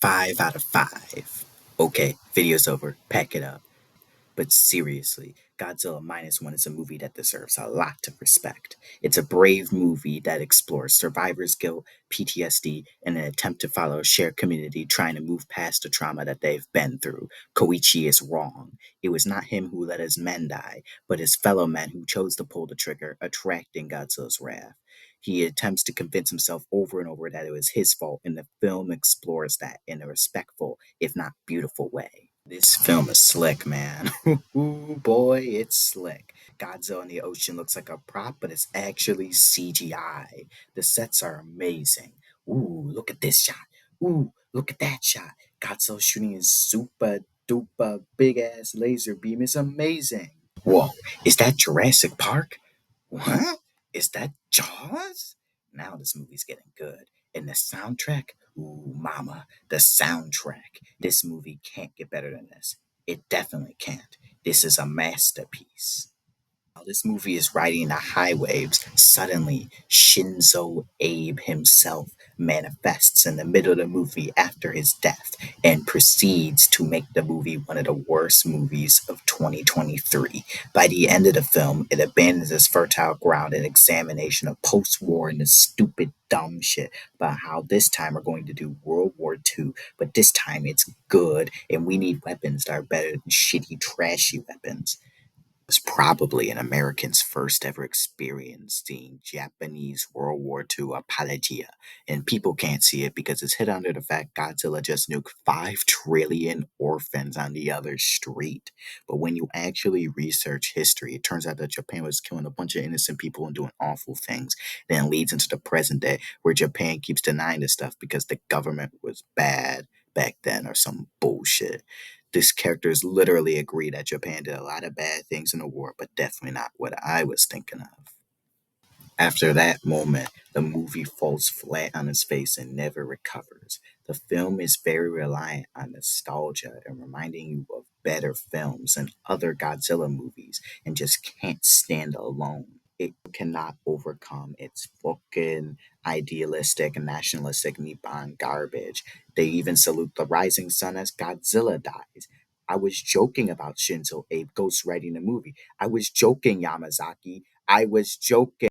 5 out of 5. Okay, video's over. Pack it up. But seriously, Godzilla Minus One is a movie that deserves a lot of respect. It's a brave movie that explores survivor's guilt, PTSD, and an attempt to follow a shared community trying to move past the trauma that they've been through. Koichi is wrong. It was not him who let his men die, but his fellow men who chose to pull the trigger, attracting Godzilla's wrath. He attempts to convince himself over and over that it was his fault, and the film explores that in a respectful, if not beautiful, way. This film is slick, man. Ooh, boy, it's slick. Godzilla in the ocean looks like a prop, but it's actually CGI. The sets are amazing. Ooh, look at this shot. Ooh, look at that shot. Godzilla shooting his super duper big ass laser beam is amazing. Whoa, is that Jurassic Park? What? Is that Jaws? Now this movie's getting good. And the soundtrack? Ooh, mama, the soundtrack. This movie can't get better than this. It definitely can't. This is a masterpiece. While this movie is riding the high waves, suddenly Shinzo Abe himself manifests in the middle of the movie after his death and proceeds to make the movie one of the worst movies of 2023. By the end of the film, it abandons its fertile ground in examination of post war and the stupid, dumb shit about how this time we're going to do World War II, but this time it's good and we need weapons that are better than shitty, trashy weapons. Was probably an American's first ever experience seeing Japanese World War II apologia. And people can't see it because it's hid under the fact Godzilla just nuked 5 trillion orphans on the other street. But when you actually research history, it turns out that Japan was killing a bunch of innocent people and doing awful things. Then it leads into the present day where Japan keeps denying this stuff because the government was bad back then or some bullshit. This characters literally agree that Japan did a lot of bad things in the war, but definitely not what I was thinking of. After that moment, the movie falls flat on its face and never recovers. The film is very reliant on nostalgia and reminding you of better films and other Godzilla movies and just can't stand alone. It cannot overcome its fucking idealistic and nationalistic Nippon garbage. They even salute the rising sun as Godzilla dies. I was joking about Shinzo Abe ghostwriting the movie. I was joking, Yamazaki. I was joking.